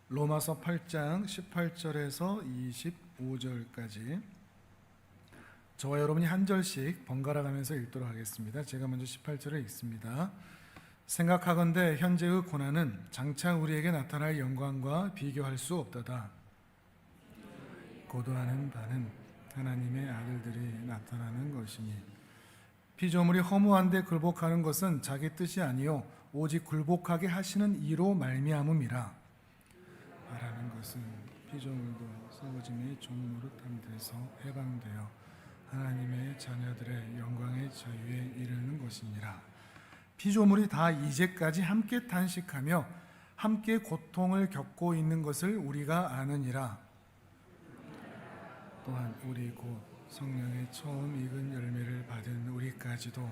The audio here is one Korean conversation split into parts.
로마서 8장 18절에서 25절까지 저와 여러분이 한 절씩 번갈아 가면서 읽도록 하겠습니다. 제가 먼저 18절을 읽습니다. 생각하건대 현재의 고난은 장차 우리에게 나타날 영광과 비교할 수 없도다. 고도하는 바는 하나님의 아들들이 나타나는 것이니 피조물이 허무한데 굴복하는 것은 자기 뜻이 아니요 오직 굴복하게 하시는 이로 말미암음이라. 말하는 것은 피조물도 썩어짐의 종노릇함 돼서 해방되어 하나님의 자녀들의 영광의 자유에 이르는 것이니라. 피조물이 다 이제까지 함께 탄식하며 함께 고통을 겪고 있는 것을 우리가 아느니라. 또한 우리 곧 성령의 처음 익은 열매를 받은 우리까지도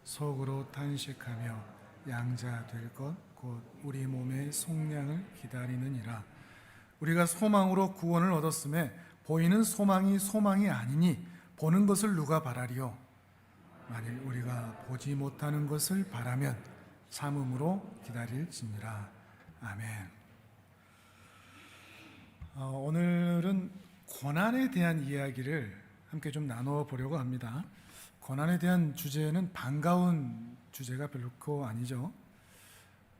속으로 탄식하며 양자 될 것 곧 우리 몸의 속량을 기다리느니라. 우리가 소망으로 구원을 얻었음에 보이는 소망이 소망이 아니니 보는 것을 누가 바라리요? 만일 우리가 보지 못하는 것을 바라면 참음으로 기다릴지니라. 아멘. 오늘은 고난에 대한 이야기를 함께 좀 나누어 보려고 합니다. 고난에 대한 주제는 반가운 주제가 별로 아니죠.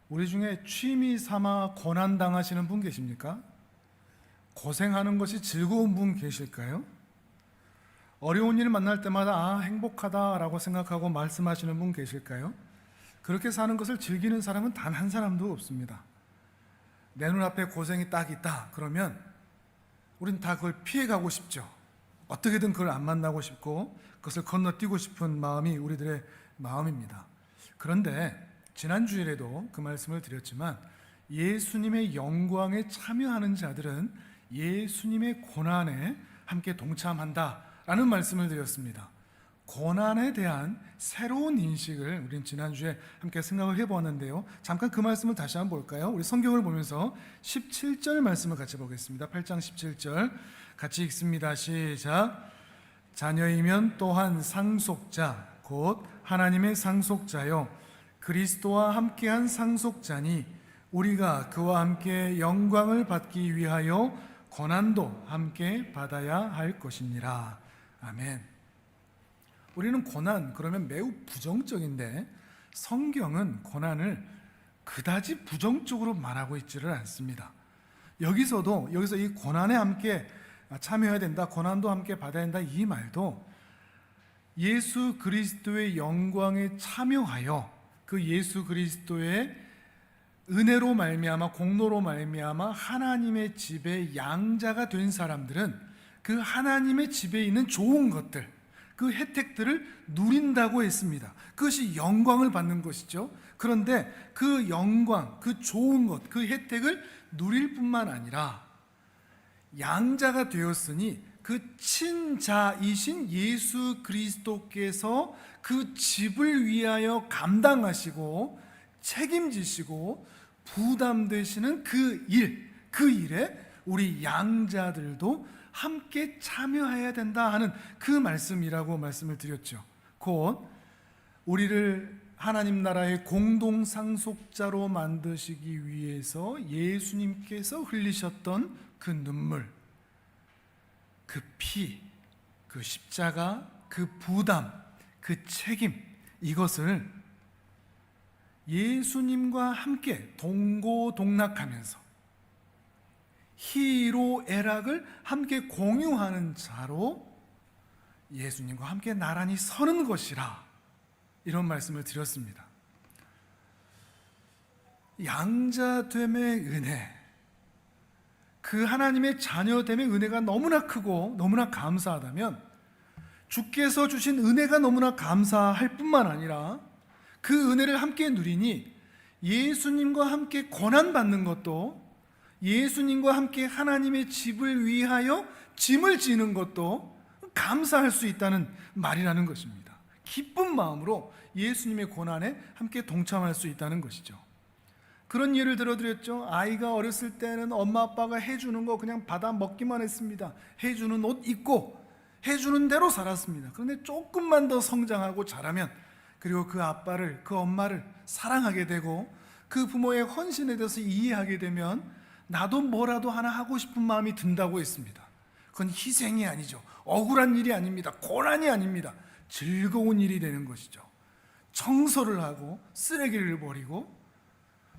우리 중에 취미 삼아 고난 당하시는 분 계십니까? 고생하는 것이 즐거운 분 계실까요? 어려운 일 만날 때마다 행복하다라고 생각하고 말씀하시는 분 계실까요? 그렇게 사는 것을 즐기는 사람은 단 한 사람도 없습니다. 내 눈앞에 고생이 딱 있다 그러면 우린 다 그걸 피해가고 싶죠. 어떻게든 그걸 안 만나고 싶고 그것을 건너뛰고 싶은 마음이 우리들의 마음입니다. 그런데 지난주일에도 그 말씀을 드렸지만 예수님의 영광에 참여하는 자들은 예수님의 고난에 함께 동참한다라는 말씀을 드렸습니다. 고난에 대한 새로운 인식을 우린 지난주에 함께 생각을 해보았는데요. 잠깐 그 말씀을 다시 한번 볼까요? 우리 성경을 보면서 17절 말씀을 같이 보겠습니다. 8장 17절 같이 읽습니다. 시작. 자녀이면 또한 상속자 곧 하나님의 상속자요 그리스도와 함께한 상속자니 우리가 그와 함께 영광을 받기 위하여 고난도 함께 받아야 할 것이니라. 아멘. 우리는 고난 그러면 매우 부정적인데 성경은 고난을 그다지 부정적으로 말하고 있지를 않습니다. 여기서 이 고난에 함께 참여해야 된다, 고난도 함께 받아야 된다 이 말도 예수 그리스도의 영광에 참여하여 그 예수 그리스도의 은혜로 말미암아 공로로 말미암아 하나님의 집의 양자가 된 사람들은 그 하나님의 집에 있는 좋은 것들, 그 혜택들을 누린다고 했습니다. 그것이 영광을 받는 것이죠. 그런데 그 영광, 그 좋은 것, 그 혜택을 누릴 뿐만 아니라 양자가 되었으니 그 친자이신 예수 그리스도께서 그 집을 위하여 감당하시고 책임지시고 부담되시는 그 일에 우리 양자들도 함께 참여해야 된다 하는 그 말씀이라고 말씀을 드렸죠. 곧 우리를 하나님 나라의 공동 상속자로 만드시기 위해서 예수님께서 흘리셨던 그 눈물, 그 피, 그 십자가, 그 부담, 그 책임, 이것을 예수님과 함께 동고동락하면서 희로애락을 함께 공유하는 자로 예수님과 함께 나란히 서는 것이라 이런 말씀을 드렸습니다. 양자됨의 은혜, 그 하나님의 자녀됨의 은혜가 너무나 크고 너무나 감사하다면 주께서 주신 은혜가 너무나 감사할 뿐만 아니라 그 은혜를 함께 누리니 예수님과 함께 고난받는 것도 예수님과 함께 하나님의 집을 위하여 짐을 지는 것도 감사할 수 있다는 말이라는 것입니다. 기쁜 마음으로 예수님의 고난에 함께 동참할 수 있다는 것이죠. 그런 예를 들어드렸죠. 아이가 어렸을 때는 엄마 아빠가 해주는 거 그냥 받아 먹기만 했습니다. 해주는 옷 입고 해주는 대로 살았습니다. 그런데 조금만 더 성장하고 자라면 그리고 그 아빠를 그 엄마를 사랑하게 되고 그 부모의 헌신에 대해서 이해하게 되면 나도 뭐라도 하나 하고 싶은 마음이 든다고 했습니다. 그건 희생이 아니죠. 억울한 일이 아닙니다. 고난이 아닙니다. 즐거운 일이 되는 것이죠. 청소를 하고 쓰레기를 버리고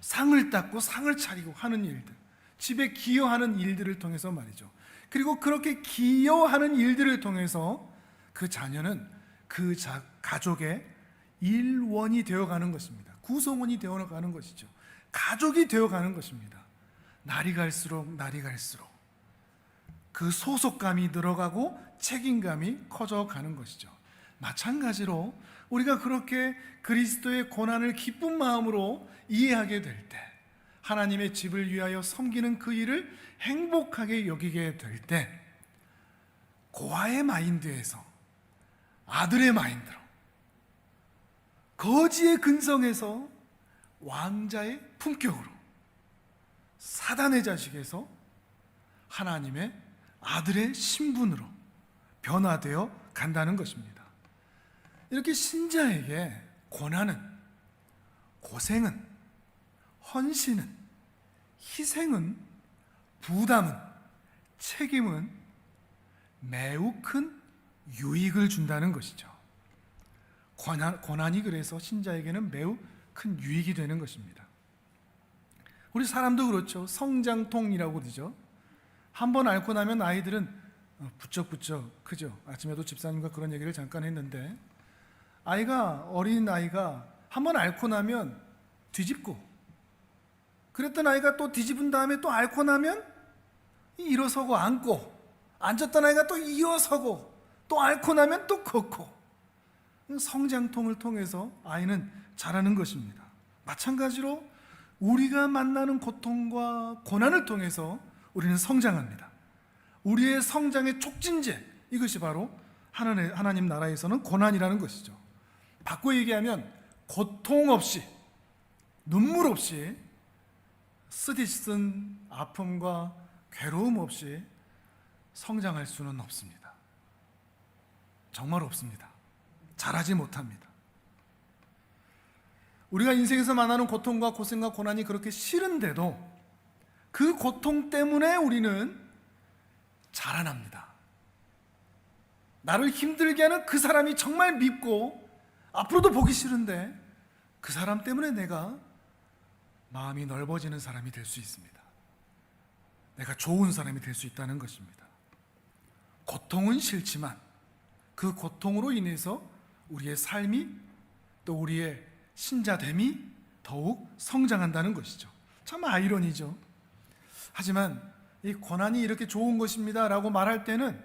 상을 닦고 상을 차리고 하는 일들, 집에 기여하는 일들을 통해서 말이죠. 그리고 그렇게 기여하는 일들을 통해서 그 자녀는 그 가족의 일원이 되어가는 것입니다. 구성원이 되어가는 것이죠. 가족이 되어가는 것입니다. 날이 갈수록 그 소속감이 늘어가고 책임감이 커져가는 것이죠. 마찬가지로 우리가 그렇게 그리스도의 고난을 기쁜 마음으로 이해하게 될 때, 하나님의 집을 위하여 섬기는 그 일을 행복하게 여기게 될 때, 고아의 마인드에서 아들의 마인드로, 거지의 근성에서 왕자의 품격으로, 사단의 자식에서 하나님의 아들의 신분으로 변화되어 간다는 것입니다. 이렇게 신자에게 고난은, 고생은, 헌신은, 희생은, 부담은, 책임은 매우 큰 유익을 준다는 것이죠. 고난이 그래서 신자에게는 매우 큰 유익이 되는 것입니다. 우리 사람도 그렇죠. 성장통이라고 그러죠. 한번 앓고 나면 아이들은 부쩍부쩍 크죠. 아침에도 집사님과 그런 얘기를 잠깐 했는데, 어린 아이가 한번 앓고 나면 뒤집고, 그랬던 아이가 또 뒤집은 다음에 또 앓고 나면 일어서고 앉고, 앉았던 아이가 또 일어서고, 또 앓고 나면 또 걷고, 성장통을 통해서 아이는 자라는 것입니다. 마찬가지로 우리가 만나는 고통과 고난을 통해서 우리는 성장합니다. 우리의 성장의 촉진제, 이것이 바로 하나님 나라에서는 고난이라는 것이죠. 바꿔 얘기하면 고통 없이, 눈물 없이, 쓰디쓴 아픔과 괴로움 없이 성장할 수는 없습니다. 정말 없습니다. 잘하지 못합니다. 우리가 인생에서 만나는 고통과 고생과 고난이 그렇게 싫은데도 그 고통 때문에 우리는 자라납니다. 나를 힘들게 하는 그 사람이 정말 밉고 앞으로도 보기 싫은데 그 사람 때문에 내가 마음이 넓어지는 사람이 될 수 있습니다. 내가 좋은 사람이 될 수 있다는 것입니다. 고통은 싫지만 그 고통으로 인해서 우리의 삶이, 또 우리의 신자됨이 더욱 성장한다는 것이죠. 참 아이러니죠. 하지만 이 고난이 이렇게 좋은 것입니다 라고 말할 때는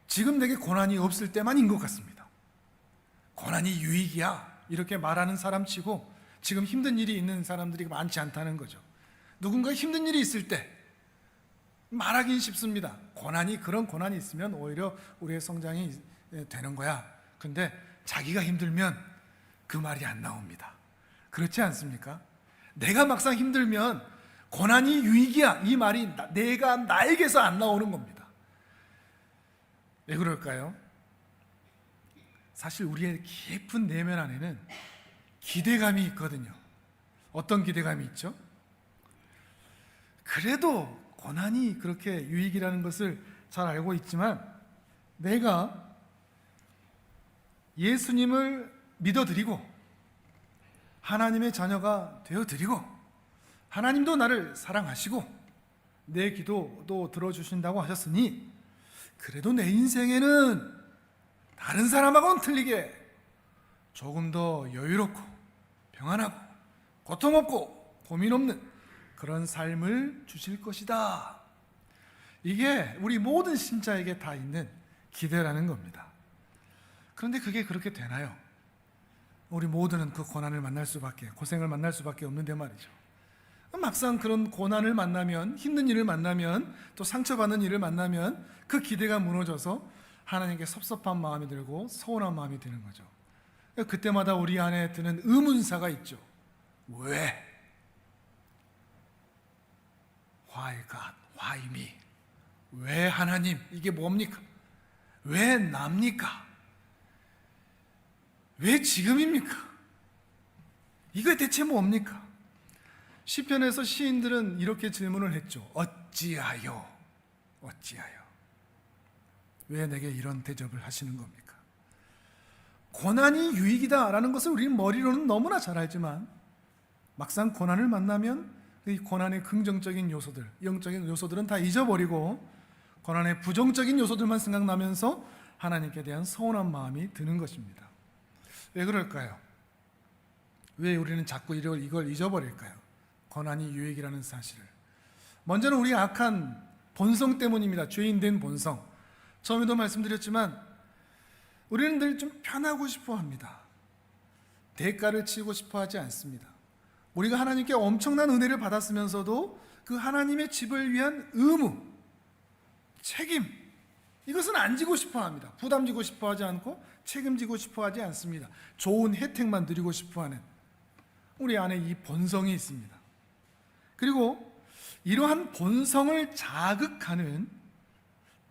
지금 내게 고난이 없을 때만인 것 같습니다. 고난이 유익이야 이렇게 말하는 사람치고 지금 힘든 일이 있는 사람들이 많지 않다는 거죠. 누군가 힘든 일이 있을 때 말하긴 쉽습니다. 그런 고난이 있으면 오히려 우리의 성장이 되는 거야. 근데 자기가 힘들면 그 말이 안 나옵니다. 그렇지 않습니까? 내가 막상 힘들면 고난이 유익이야 이 말이 나에게서 안 나오는 겁니다. 왜 그럴까요? 사실 우리의 깊은 내면 안에는 기대감이 있거든요. 어떤 기대감이 있죠? 그래도 고난이 그렇게 유익이라는 것을 잘 알고 있지만 내가 예수님을 믿어드리고 하나님의 자녀가 되어드리고 하나님도 나를 사랑하시고 내 기도도 들어주신다고 하셨으니 그래도 내 인생에는 다른 사람하고는 틀리게 조금 더 여유롭고 평안하고 고통 없고 고민 없는 그런 삶을 주실 것이다. 이게 우리 모든 신자에게 다 있는 기대라는 겁니다. 그런데 그게 그렇게 되나요? 우리 모두는 그 고난을 만날 수밖에, 고생을 만날 수밖에 없는데 말이죠. 막상 그런 고난을 만나면, 힘든 일을 만나면, 또 상처받는 일을 만나면 그 기대가 무너져서 하나님께 섭섭한 마음이 들고 서운한 마음이 드는 거죠. 그때마다 우리 안에 드는 의문사가 있죠. 왜? Why God? Why me? 왜 하나님? 이게 뭡니까? 왜 납니까? 왜 지금입니까? 이거 대체 뭡니까? 시편에서 시인들은 이렇게 질문을 했죠. 어찌하여 왜 내게 이런 대접을 하시는 겁니까? 고난이 유익이다라는 것을 우리는 머리로는 너무나 잘 알지만 막상 고난을 만나면 이 고난의 긍정적인 요소들, 영적인 요소들은 다 잊어버리고 고난의 부정적인 요소들만 생각나면서 하나님께 대한 서운한 마음이 드는 것입니다. 왜 그럴까요? 왜 우리는 자꾸 이걸 잊어버릴까요? 고난이 유익이라는 사실을. 먼저는 우리 악한 본성 때문입니다. 죄인된 본성. 처음에도 말씀드렸지만 우리는 늘 좀 편하고 싶어 합니다. 대가를 치르고 싶어 하지 않습니다. 우리가 하나님께 엄청난 은혜를 받았으면서도 그 하나님의 집을 위한 의무, 책임, 이것은 안 지고 싶어 합니다. 부담지고 싶어 하지 않고 책임지고 싶어 하지 않습니다. 좋은 혜택만 누리고 싶어 하는 우리 안에 이 본성이 있습니다. 그리고 이러한 본성을 자극하는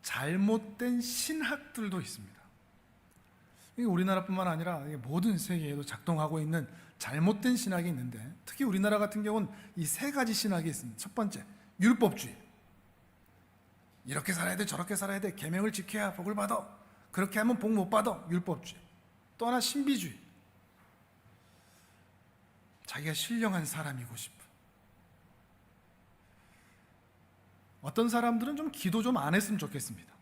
잘못된 신학들도 있습니다. 우리나라뿐만 아니라 모든 세계에도 작동하고 있는 잘못된 신학이 있는데, 특히 우리나라 같은 경우는 이 세 가지 신학이 있습니다. 첫 번째, 율법주의. 이렇게 살아야 돼, 저렇게 살아야 돼, 계명을 지켜야 복을 받아, 그렇게 하면 복 못 받아. 율법주의. 또 하나, 신비주의. 자기가 신령한 사람이고 싶은. 어떤 사람들은 좀 기도 좀 안 했으면 좋겠습니다.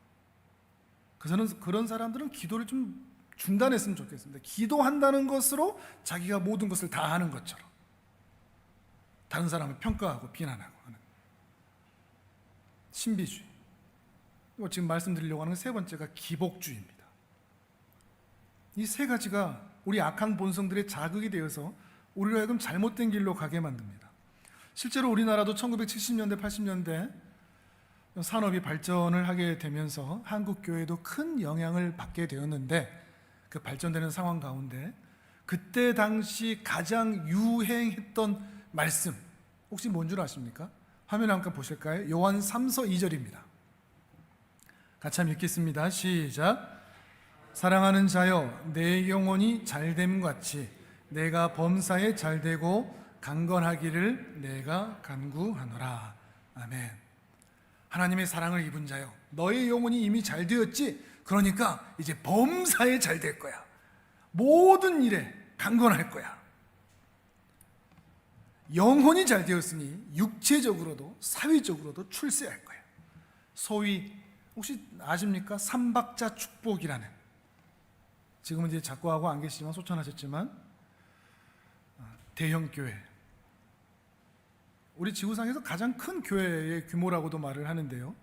그런 사람들은 기도를 좀 중단했으면 좋겠습니다. 기도한다는 것으로 자기가 모든 것을 다 하는 것처럼 다른 사람을 평가하고 비난하고 하는 신비주의. 그리고 지금 말씀드리려고 하는 세 번째가 기복주의입니다. 이 세 가지가 우리 악한 본성들의 자극이 되어서 우리로 하여금 잘못된 길로 가게 만듭니다. 실제로 우리나라도 1970년대, 80년대 산업이 발전을 하게 되면서 한국 교회도 큰 영향을 받게 되었는데, 그 발전되는 상황 가운데 그때 당시 가장 유행했던 말씀 혹시 뭔 줄 아십니까? 화면에 한번 보실까요? 요한 3서 2절입니다. 같이 한번 읽겠습니다. 시작. 사랑하는 자여, 내 영혼이 잘됨 같이 내가 범사에 잘되고 강건하기를 내가 간구하노라. 아멘. 하나님의 사랑을 입은 자여, 너의 영혼이 이미 잘 되었지? 그러니까 이제 범사에 잘 될 거야. 모든 일에 강건할 거야. 영혼이 잘 되었으니 육체적으로도 사회적으로도 출세할 거야. 소위 혹시 아십니까? 삼박자 축복이라는, 지금은 이제 작고하고 안 계시지만 소천하셨지만 대형 교회, 우리 지구상에서 가장 큰 교회의 규모라고도 말을 하는데요,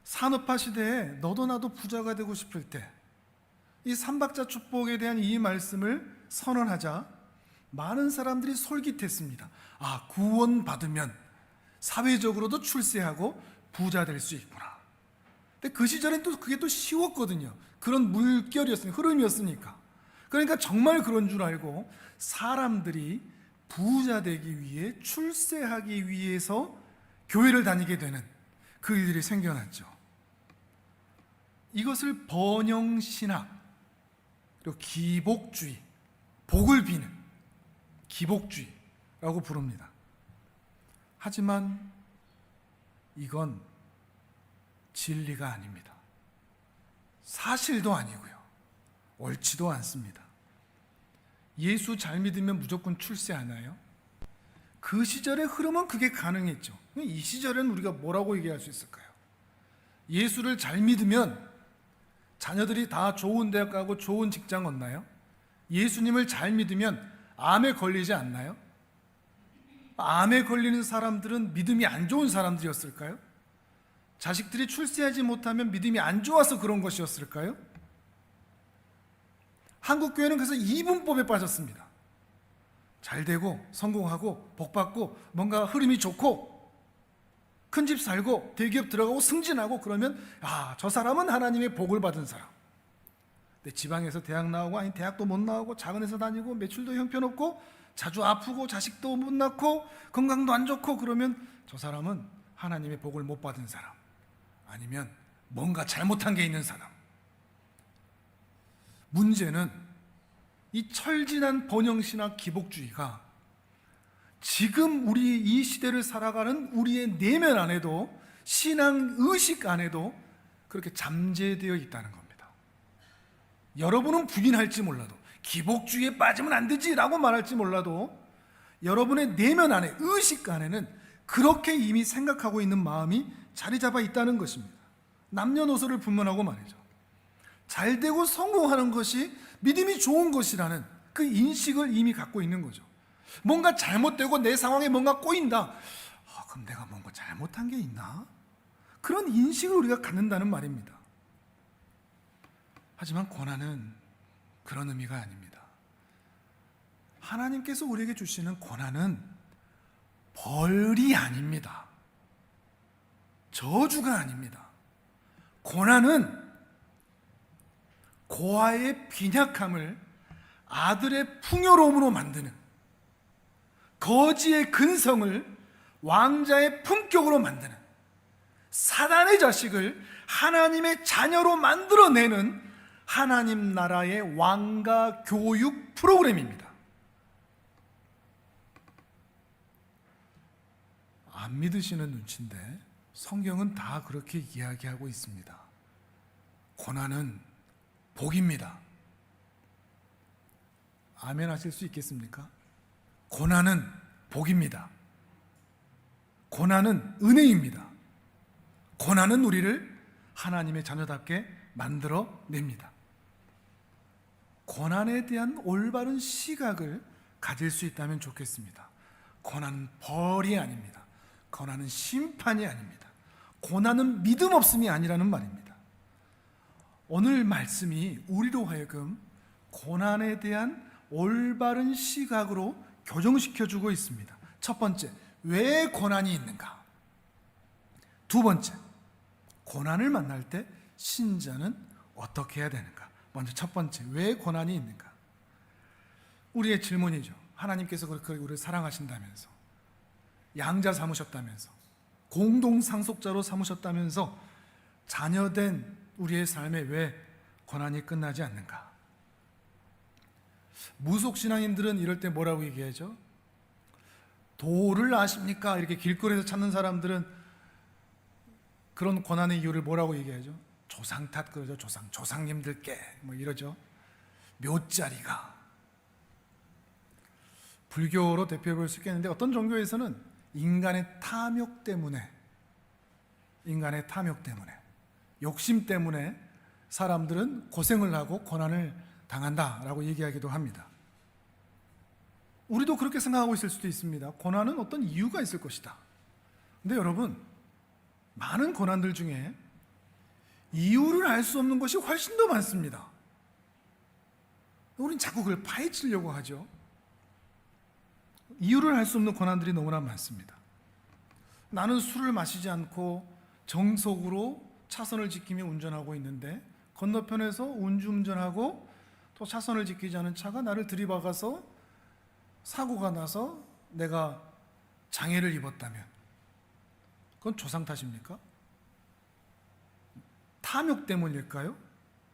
산업화 시대에 너도 나도 부자가 되고 싶을 때 이 삼박자 축복에 대한 이 말씀을 선언하자 많은 사람들이 솔깃했습니다. 아, 구원받으면 사회적으로도 출세하고 부자 될 수 있구나. 근데 그 시절엔 또 그게 또 쉬웠거든요. 그런 물결이었으니까, 흐름이었으니까. 그러니까 정말 그런 줄 알고 사람들이 부자 되기 위해, 출세하기 위해서 교회를 다니게 되는 그 일들이 생겨났죠. 이것을 번영신학, 그리고 기복주의, 복을 비는 기복주의라고 부릅니다. 하지만 이건 진리가 아닙니다. 사실도 아니고요, 옳지도 않습니다. 예수 잘 믿으면 무조건 출세하나요? 그 시절의 흐름은 그게 가능했죠. 이 시절에는 우리가 뭐라고 얘기할 수 있을까요? 예수를 잘 믿으면 자녀들이 다 좋은 대학 가고 좋은 직장 얻나요? 예수님을 잘 믿으면 암에 걸리지 않나요? 암에 걸리는 사람들은 믿음이 안 좋은 사람들이었을까요? 자식들이 출세하지 못하면 믿음이 안 좋아서 그런 것이었을까요? 한국 교회는 그래서 이분법에 빠졌습니다. 잘 되고 성공하고 복받고 뭔가 흐름이 좋고 큰 집 살고 대기업 들어가고 승진하고 그러면 저 사람은 하나님의 복을 받은 사람. 근데 지방에서 대학 나오고, 아니 대학도 못 나오고, 작은 회사 다니고, 매출도 형편없고, 자주 아프고, 자식도 못 낳고, 건강도 안 좋고, 그러면 저 사람은 하나님의 복을 못 받은 사람, 아니면 뭔가 잘못한 게 있는 사람. 문제는 이 철진한 번영신학 기복주의가 지금 우리 이 시대를 살아가는 우리의 내면 안에도, 신앙 의식 안에도 그렇게 잠재되어 있다는 겁니다. 여러분은 부인할지 몰라도, 기복주의에 빠지면 안 되지라고 말할지 몰라도, 여러분의 내면 안에, 의식 안에는 그렇게 이미 생각하고 있는 마음이 자리 잡아 있다는 것입니다. 남녀노소를 분문하고 말이죠. 잘되고 성공하는 것이 믿음이 좋은 것이라는 그 인식을 이미 갖고 있는 거죠. 뭔가 잘못되고 내 상황에 뭔가 꼬인다. 그럼 내가 뭔가 잘못한 게 있나? 그런 인식을 우리가 갖는다는 말입니다. 하지만 고난은 그런 의미가 아닙니다. 하나님께서 우리에게 주시는 고난은 벌이 아닙니다. 저주가 아닙니다. 고난은 고아의 빈약함을 아들의 풍요로움으로 만드는, 거지의 근성을 왕자의 품격으로 만드는, 사단의 자식을 하나님의 자녀로 만들어내는 하나님 나라의 왕가 교육 프로그램입니다. 안 믿으시는 눈치인데 성경은 다 그렇게 이야기하고 있습니다. 고난은 복입니다. 아멘 하실 수 있겠습니까? 고난은 복입니다. 고난은 은혜입니다. 고난은 우리를 하나님의 자녀답게 만들어냅니다. 고난에 대한 올바른 시각을 가질 수 있다면 좋겠습니다. 고난은 벌이 아닙니다. 고난은 심판이 아닙니다. 고난은 믿음 없음이 아니라는 말입니다. 오늘 말씀이 우리로 하여금 고난에 대한 올바른 시각으로 교정시켜주고 있습니다. 첫 번째, 왜 고난이 있는가? 두 번째, 고난을 만날 때 신자는 어떻게 해야 되는가? 먼저 첫 번째, 왜 고난이 있는가? 우리의 질문이죠. 하나님께서 그렇게 우리를 사랑하신다면서, 양자 삼으셨다면서, 공동상속자로 삼으셨다면서 자녀된 우리의 삶에 왜 고난이 끝나지 않는가? 무속신앙인들은 이럴 때 뭐라고 얘기하죠? 도를 아십니까? 이렇게 길거리에서 찾는 사람들은 그런 고난의 이유를 뭐라고 얘기하죠? 조상 탓 그러죠. 조상님들께 뭐 이러죠. 묘자리가. 불교로 대표해 볼 수 있겠는데 어떤 종교에서는 인간의 탐욕 때문에, 욕심 때문에 사람들은 고생을 하고 고난을 당한다라고 얘기하기도 합니다. 우리도 그렇게 생각하고 있을 수도 있습니다. 고난은 어떤 이유가 있을 것이다. 근데 여러분, 많은 고난들 중에 이유를 알 수 없는 것이 훨씬 더 많습니다. 우린 자꾸 그걸 파헤치려고 하죠. 이유를 알 수 없는 고난들이 너무나 많습니다. 나는 술을 마시지 않고 정석으로 차선을 지키며 운전하고 있는데 건너편에서 음주운전하고 또 차선을 지키지 않은 차가 나를 들이박아서 사고가 나서 내가 장애를 입었다면 그건 조상 탓입니까? 탐욕 때문일까요?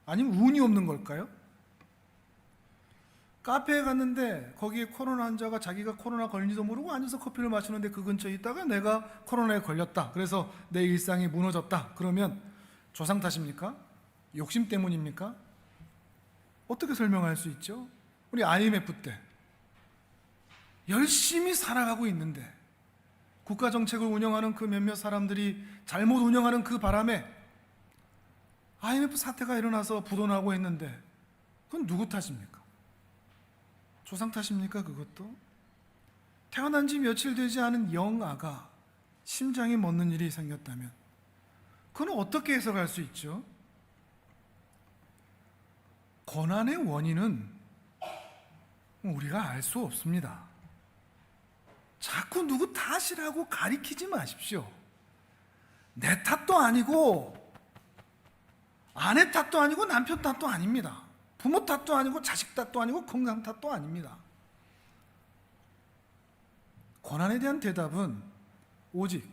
아니면 운이 없는 걸까요? 카페에 갔는데 거기에 코로나 환자가 자기가 코로나 걸린지도 모르고 앉아서 커피를 마시는데 그 근처에 있다가 내가 코로나에 걸렸다. 그래서 내 일상이 무너졌다. 그러면 조상 탓입니까? 욕심 때문입니까? 어떻게 설명할 수 있죠? 우리 IMF 때 열심히 살아가고 있는데 국가정책을 운영하는 그 몇몇 사람들이 잘못 운영하는 그 바람에 IMF 사태가 일어나서 부도나고 했는데 그건 누구 탓입니까? 조상 탓입니까? 그것도? 태어난 지 며칠 되지 않은 영아가 심장이 멎는 일이 생겼다면 그건 어떻게 해석할 수 있죠? 고난의 원인은 우리가 알 수 없습니다. 자꾸 누구 탓이라고 가리키지 마십시오. 내 탓도 아니고 아내 탓도 아니고 남편 탓도 아닙니다. 부모 탓도 아니고 자식 탓도 아니고 건강 탓도 아닙니다. 고난에 대한 대답은 오직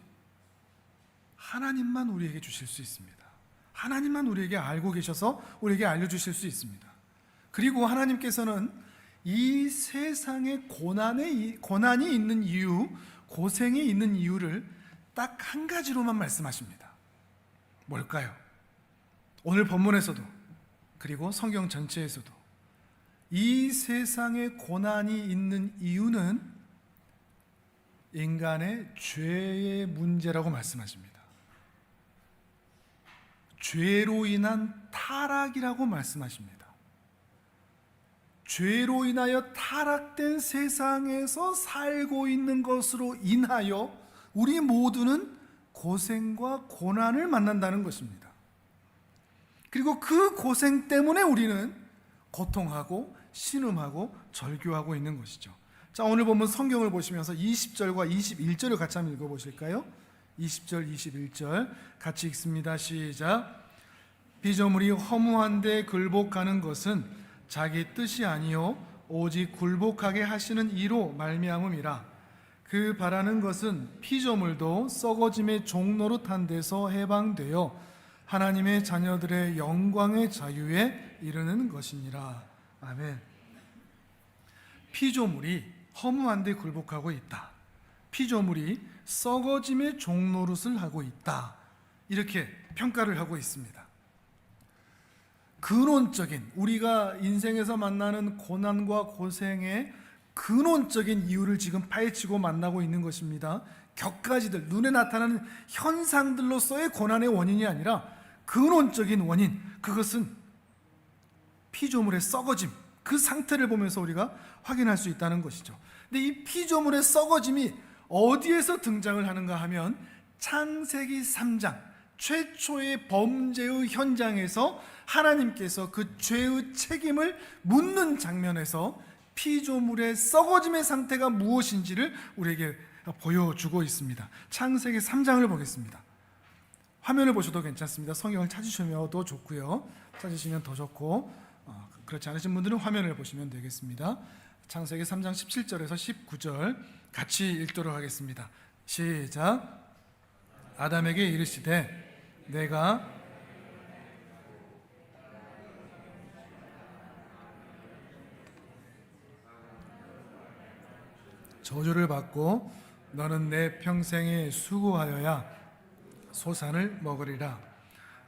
하나님만 우리에게 주실 수 있습니다. 하나님만 우리에게 알고 계셔서 우리에게 알려주실 수 있습니다. 그리고 하나님께서는 이 세상에 고난이 있는 이유, 고생이 있는 이유를 딱 한 가지로만 말씀하십니다. 뭘까요? 오늘 본문에서도 그리고 성경 전체에서도 이 세상에 고난이 있는 이유는 인간의 죄의 문제라고 말씀하십니다. 죄로 인한 타락이라고 말씀하십니다. 죄로 인하여 타락된 세상에서 살고 있는 것으로 인하여 우리 모두는 고생과 고난을 만난다는 것입니다. 그리고 그 고생 때문에 우리는 고통하고 신음하고 절규하고 있는 것이죠. 자, 오늘 보면 성경을 보시면서 20절과 21절을 같이 한번 읽어보실까요? 20절, 21절 같이 읽습니다. 시작. 피조물이 허무한데 굴복하는 것은 자기 뜻이 아니요 오직 굴복하게 하시는 이로 말미암음이라. 그 바라는 것은 피조물도 썩어짐의 종노릇한 데서 해방되어 하나님의 자녀들의 영광의 자유에 이르는 것이니라. 아멘. 피조물이 허무한데 굴복하고 있다. 피조물이 썩어짐의 종노릇을 하고 있다. 이렇게 평가를 하고 있습니다. 근원적인, 우리가 인생에서 만나는 고난과 고생의 근원적인 이유를 지금 파헤치고 만나고 있는 것입니다. 격가지들, 눈에 나타나는 현상들로서의 고난의 원인이 아니라 근원적인 원인, 그것은 피조물의 썩어짐, 그 상태를 보면서 우리가 확인할 수 있다는 것이죠. 근데 이 피조물의 썩어짐이 어디에서 등장을 하는가 하면 창세기 3장 최초의 범죄의 현장에서 하나님께서 그 죄의 책임을 묻는 장면에서 피조물의 썩어짐의 상태가 무엇인지를 우리에게 보여주고 있습니다. 창세기 3장을 보겠습니다. 화면을 보셔도 괜찮습니다. 성경을 찾으시면도 좋고요. 찾으시면 더 좋고, 그렇지 않으신 분들은 화면을 보시면 되겠습니다. 창세기 3장 17절에서 19절 같이 읽도록 하겠습니다. 시작. 아담에게 이르시되 내가 저주를 받고 너는 내 평생에 수고하여야 소산을 먹으리라.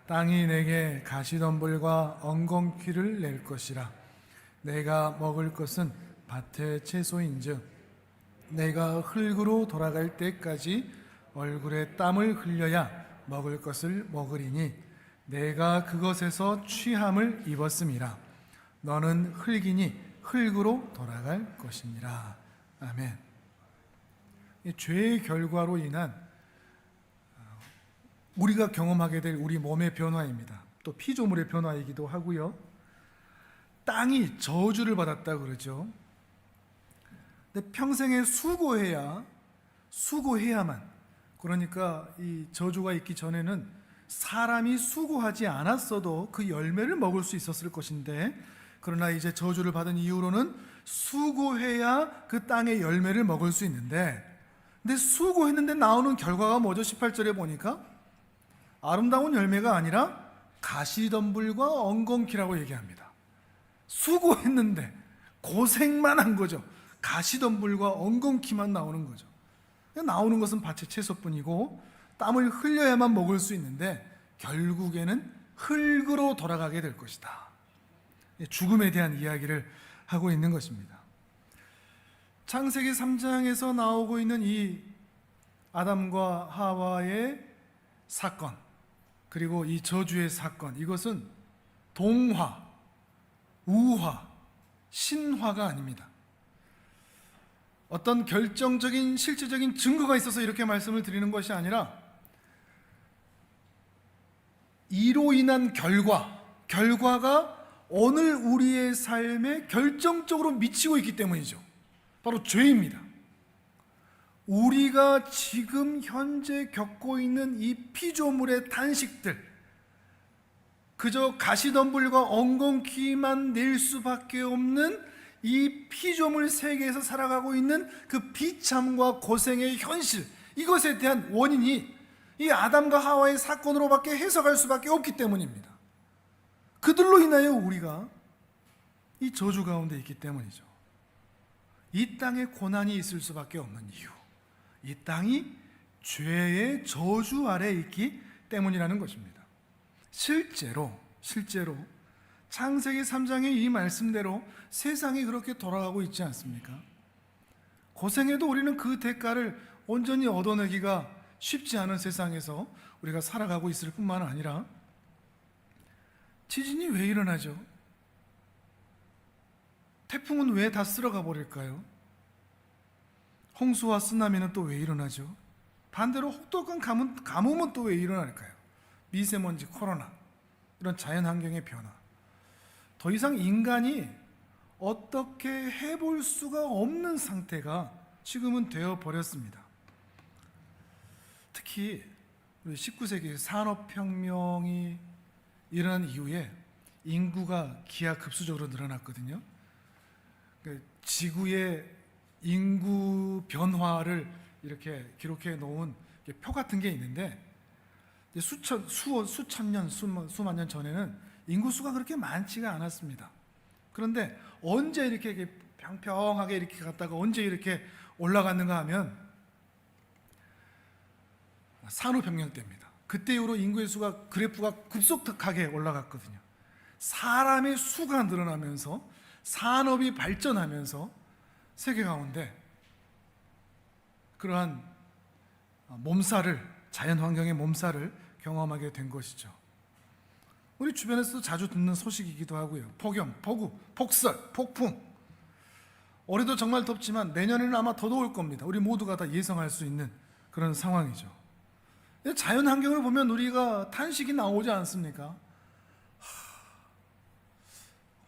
땅이 내게 가시덤불과 엉겅퀴를 낼 것이라. 내가 먹을 것은 밭의 채소인즉 내가 흙으로 돌아갈 때까지 얼굴에 땀을 흘려야 먹을 것을 먹으리니 내가 그것에서 취함을 입었음이라. 너는 흙이니 흙으로 돌아갈 것이니라. 아멘. 죄의 결과로 인한 우리가 경험하게 될 우리 몸의 변화입니다. 또 피조물의 변화이기도 하고요. 땅이 저주를 받았다 그러죠. 근데 평생에 수고해야만, 그러니까 이 저주가 있기 전에는 사람이 수고하지 않았어도 그 열매를 먹을 수 있었을 것인데, 그러나 이제 저주를 받은 이후로는 수고해야 그 땅의 열매를 먹을 수 있는데, 근데 수고했는데 나오는 결과가 뭐죠? 18절에 보니까 아름다운 열매가 아니라 가시덤불과 엉겅퀴라고 얘기합니다. 수고했는데 고생만 한 거죠. 가시덤불과 엉겅퀴만 나오는 거죠. 나오는 것은 밭의 채소뿐이고 땀을 흘려야만 먹을 수 있는데 결국에는 흙으로 돌아가게 될 것이다. 죽음에 대한 이야기를 하고 있는 것입니다. 창세기 3장에서 나오고 있는 이 아담과 하와의 사건, 그리고 이 저주의 사건, 이것은 동화, 우화, 신화가 아닙니다. 어떤 결정적인 실질적인 증거가 있어서 이렇게 말씀을 드리는 것이 아니라 이로 인한 결과가 오늘 우리의 삶에 결정적으로 미치고 있기 때문이죠. 바로 죄입니다. 우리가 지금 현재 겪고 있는 이 피조물의 탄식들, 그저 가시덤불과 엉겅퀴만 낼 수밖에 없는 이 피조물 세계에서 살아가고 있는 그 비참과 고생의 현실, 이것에 대한 원인이 이 아담과 하와의 사건으로밖에 해석할 수밖에 없기 때문입니다. 그들로 인하여 우리가 이 저주 가운데 있기 때문이죠. 이 땅에 고난이 있을 수밖에 없는 이유, 이 땅이 죄의 저주 아래에 있기 때문이라는 것입니다. 실제로 창세기 3장의 이 말씀대로 세상이 그렇게 돌아가고 있지 않습니까? 고생해도 우리는 그 대가를 온전히 얻어내기가 쉽지 않은 세상에서 우리가 살아가고 있을 뿐만 아니라, 지진이 왜 일어나죠? 태풍은 왜 다 쓸어가 버릴까요? 홍수와 쓰나미는 또 왜 일어나죠? 반대로 혹독한 가뭄은 또 왜 일어날까요? 미세먼지, 코로나, 이런 자연환경의 변화. 더 이상 인간이 어떻게 해볼 수가 없는 상태가 지금은 되어버렸습니다. 특히 19세기 산업혁명이 일어난 이후에 인구가 기하급수적으로 늘어났거든요. 지구의 인구 변화를 이렇게 기록해 놓은 표 같은 게 있는데, 수천 년, 수만 년 전에는 인구수가 그렇게 많지가 않았습니다. 그런데 언제 이렇게 평평하게 이렇게 갔다가 언제 이렇게 올라갔는가 하면 산업혁명 때입니다. 그때 이후로 인구의 수가, 그래프가 급속하게 올라갔거든요. 사람의 수가 늘어나면서 산업이 발전하면서 세계 가운데 그러한 자연환경의 몸살을 경험하게 된 것이죠. 우리 주변에서도 자주 듣는 소식이기도 하고요. 폭염, 폭우, 폭설, 폭풍. 올해도 정말 덥지만 내년에는 아마 더 더울 겁니다. 우리 모두가 다 예상할 수 있는 그런 상황이죠. 자연환경을 보면 우리가 탄식이 나오지 않습니까?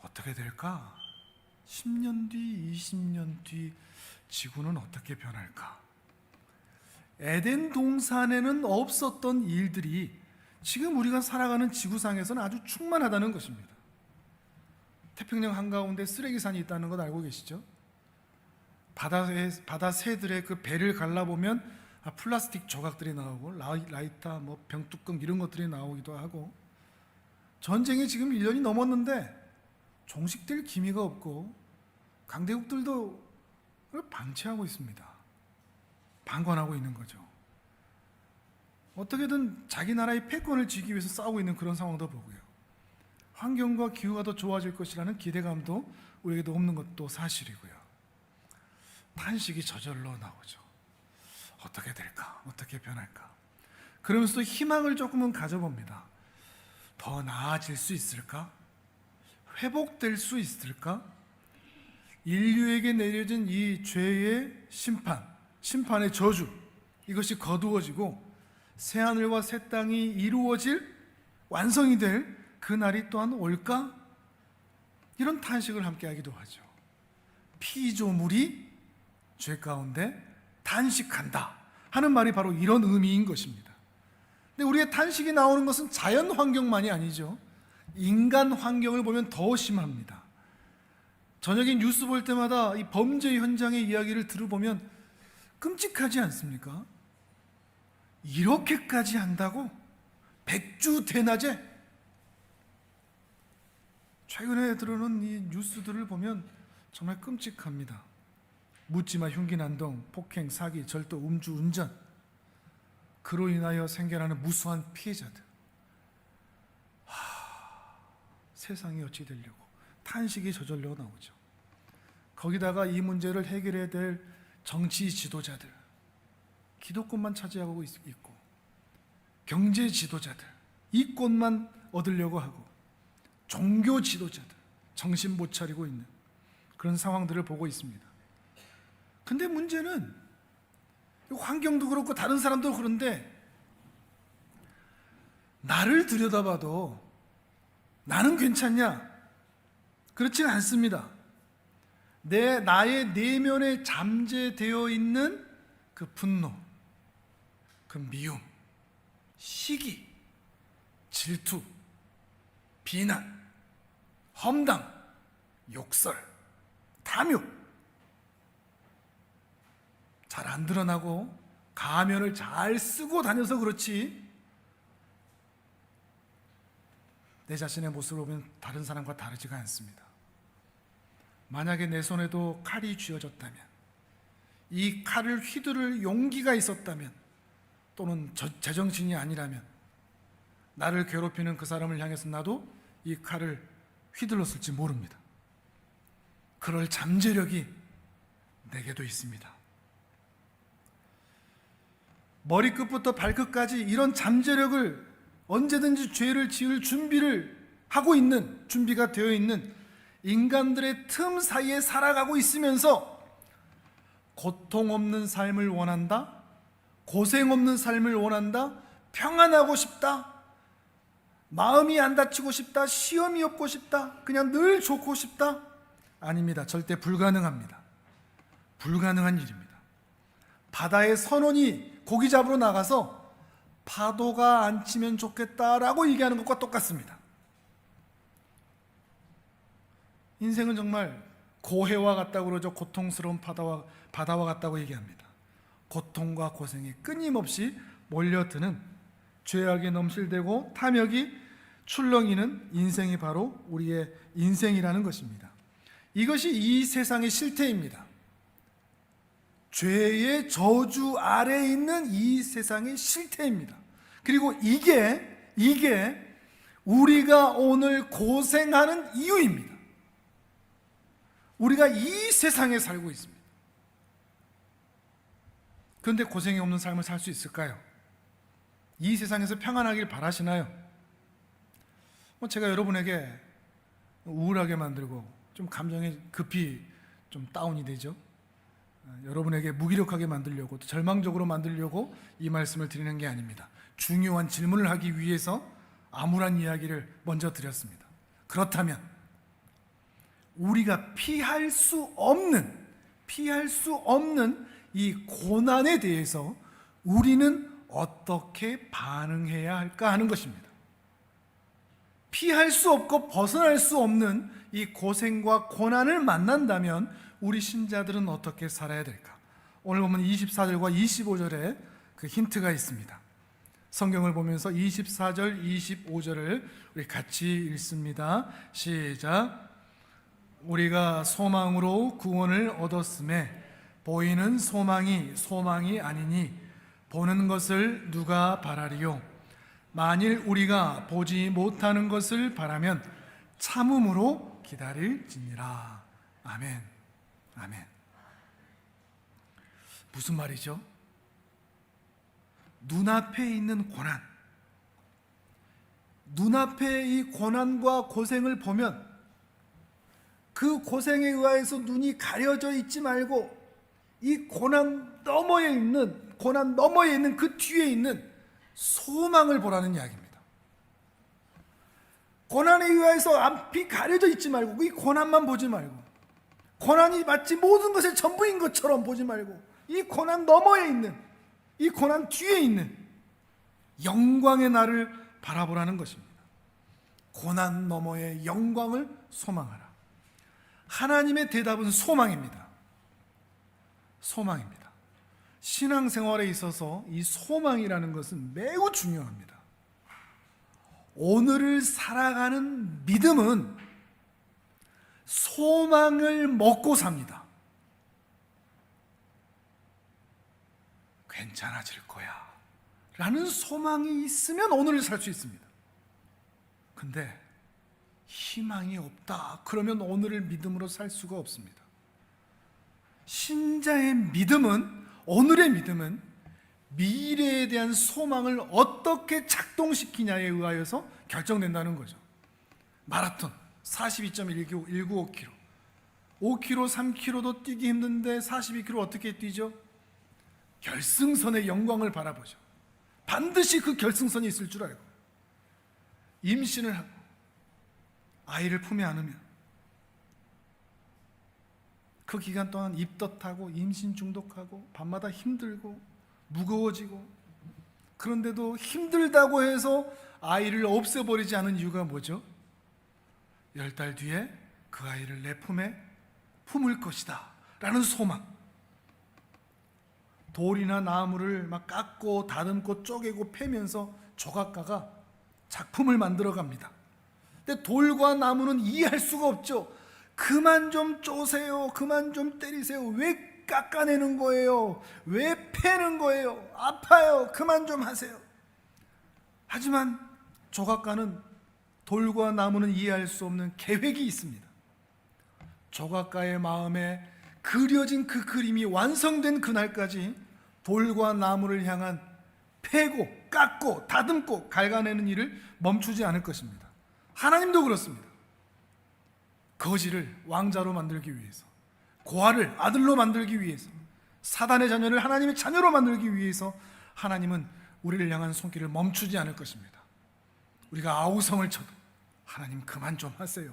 어떻게 될까? 10년 뒤, 20년 뒤 지구는 어떻게 변할까? 에덴 동산에는 없었던 일들이 지금 우리가 살아가는 지구상에서는 아주 충만하다는 것입니다. 태평양 한가운데 쓰레기산이 있다는 것 알고 계시죠? 바다 새들의 그 배를 갈라보면 플라스틱 조각들이 나오고 라이터, 병뚜껑 이런 것들이 나오기도 하고, 전쟁이 지금 1년이 넘었는데 종식될 기미가 없고 강대국들도 그걸 방치하고 있습니다. 방관하고 있는 거죠. 어떻게든 자기 나라의 패권을 쥐기 위해서 싸우고 있는 그런 상황도 보고요. 환경과 기후가 더 좋아질 것이라는 기대감도 우리에게도 없는 것도 사실이고요. 탄식이 저절로 나오죠. 어떻게 될까? 어떻게 변할까? 그러면서도 희망을 조금은 가져봅니다. 더 나아질 수 있을까? 회복될 수 있을까? 인류에게 내려진 이 죄의 심판의 저주, 이것이 거두어지고 새하늘과 새 땅이 이루어질, 완성이 될 그날이 또한 올까? 이런 탄식을 함께 하기도 하죠. 피조물이 죄 가운데 탄식한다 하는 말이 바로 이런 의미인 것입니다. 근데 우리의 탄식이 나오는 것은 자연 환경만이 아니죠. 인간 환경을 보면 더 심합니다. 저녁에 뉴스 볼 때마다 이 범죄 현장의 이야기를 들어보면 끔찍하지 않습니까? 이렇게까지 한다고? 백주대낮에? 최근에 들어오는 이 뉴스들을 보면 정말 끔찍합니다. 묻지마 흉기 난동, 폭행, 사기, 절도, 음주, 운전, 그로 인하여 생겨나는 무수한 피해자들. 세상이 어찌 되려고 탄식이 저절로 나오죠. 거기다가 이 문제를 해결해야 될 정치 지도자들, 기득권만 차지하고 있고, 경제 지도자들, 이권만 얻으려고 하고, 종교 지도자들, 정신 못 차리고 있는 그런 상황들을 보고 있습니다. 근데 문제는 환경도 그렇고 다른 사람도 그런데, 나를 들여다봐도 나는 괜찮냐? 그렇지는 않습니다. 나의 내면에 잠재되어 있는 그 분노, 그 미움, 시기, 질투, 비난, 험담, 욕설, 탐욕, 잘 안 드러나고 가면을 잘 쓰고 다녀서 그렇지, 내 자신의 모습을 보면 다른 사람과 다르지가 않습니다. 만약에 내 손에도 칼이 쥐어졌다면, 이 칼을 휘두를 용기가 있었다면, 또는 제정신이 아니라면 나를 괴롭히는 그 사람을 향해서 나도 이 칼을 휘둘렀을지 모릅니다. 그럴 잠재력이 내게도 있습니다. 머리끝부터 발끝까지 이런 잠재력을, 언제든지 죄를 지을 준비를 하고 있는, 준비가 되어 있는 인간들의 틈 사이에 살아가고 있으면서 고통 없는 삶을 원한다, 고생 없는 삶을 원한다, 평안하고 싶다, 마음이 안 다치고 싶다, 시험이 없고 싶다, 그냥 늘 좋고 싶다? 아닙니다. 절대 불가능합니다. 불가능한 일입니다. 바다의 선원이 고기 잡으러 나가서 파도가 안 치면 좋겠다라고 얘기하는 것과 똑같습니다. 인생은 정말 고해와 같다고 그러죠. 고통스러운 바다와 같다고 얘기합니다. 고통과 고생이 끊임없이 몰려드는, 죄악이 넘실대고 탐욕이 출렁이는 인생이 바로 우리의 인생이라는 것입니다. 이것이 이 세상의 실태입니다. 죄의 저주 아래에 있는 이 세상의 실태입니다. 그리고 이게 우리가 오늘 고생하는 이유입니다. 우리가 이 세상에 살고 있습니다. 그런데 고생이 없는 삶을 살 수 있을까요? 이 세상에서 평안하길 바라시나요? 제가 여러분에게 우울하게 만들고 좀 감정이 급히 좀 다운이 되죠. 여러분에게 무기력하게 만들려고, 또 절망적으로 만들려고 이 말씀을 드리는 게 아닙니다. 중요한 질문을 하기 위해서 암울한 이야기를 먼저 드렸습니다. 그렇다면 우리가 피할 수 없는 이 고난에 대해서 우리는 어떻게 반응해야 할까 하는 것입니다. 피할 수 없고 벗어날 수 없는 이 고생과 고난을 만난다면 우리 신자들은 어떻게 살아야 될까? 오늘 보면 24절과 25절에 그 힌트가 있습니다. 성경을 보면서 24절, 25절을 우리 같이 읽습니다. 시작. 우리가 소망으로 구원을 얻었음에 보이는 소망이 아니니 보는 것을 누가 바라리요? 만일 우리가 보지 못하는 것을 바라면 참음으로 기다릴지니라. 아멘. 아멘. 무슨 말이죠? 눈앞에 있는 고난, 눈앞에 이 고난과 고생을 보면 그 고생에 의해서 눈이 가려져 있지 말고 이 고난 너머에 있는 그 뒤에 있는 소망을 보라는 이야기입니다. 고난에 의해서 앞이 가려져 있지 말고 이 고난만 보지 말고, 고난이 마치 모든 것의 전부인 것처럼 보지 말고 이 고난 너머에 있는, 이 고난 뒤에 있는 영광의 나를 바라보라는 것입니다. 고난 너머의 영광을 소망하라. 하나님의 대답은 소망입니다. 소망입니다. 신앙생활에 있어서 이 소망이라는 것은 매우 중요합니다. 오늘을 살아가는 믿음은 소망을 먹고 삽니다. 괜찮아질 거야 라는 소망이 있으면 오늘을 살 수 있습니다. 근데 희망이 없다 그러면 오늘을 믿음으로 살 수가 없습니다. 신자의 믿음은, 오늘의 믿음은 미래에 대한 소망을 어떻게 작동시키냐에 의하여서 결정된다는 거죠. 마라톤 42.195km, 5km, 3km도 뛰기 힘든데 42km 어떻게 뛰죠? 결승선의 영광을 바라보죠. 반드시 그 결승선이 있을 줄 알고 임신을 하고 아이를 품에 안으면 그 기간 동안 입덧하고 임신 중독하고 밤마다 힘들고 무거워지고, 그런데도 힘들다고 해서 아이를 없애버리지 않은 이유가 뭐죠? 10달 뒤에 그 아이를 내 품에 품을 것이다 라는 소망. 돌이나 나무를 막 깎고 다듬고 쪼개고 패면서 조각가가 작품을 만들어 갑니다. 근데 돌과 나무는 이해할 수가 없죠. 그만 좀 쪼세요. 그만 좀 때리세요. 왜 깎아내는 거예요? 왜 패는 거예요? 아파요. 그만 좀 하세요. 하지만 조각가는 돌과 나무는 이해할 수 없는 계획이 있습니다. 조각가의 마음에 그려진 그 그림이 완성된 그날까지 돌과 나무를 향한 패고 깎고 다듬고 갉아내는 일을 멈추지 않을 것입니다. 하나님도 그렇습니다. 거지를 왕자로 만들기 위해서, 고아를 아들로 만들기 위해서, 사단의 자녀를 하나님의 자녀로 만들기 위해서 하나님은 우리를 향한 손길을 멈추지 않을 것입니다. 우리가 아우성을 쳐도 하나님 그만 좀 하세요.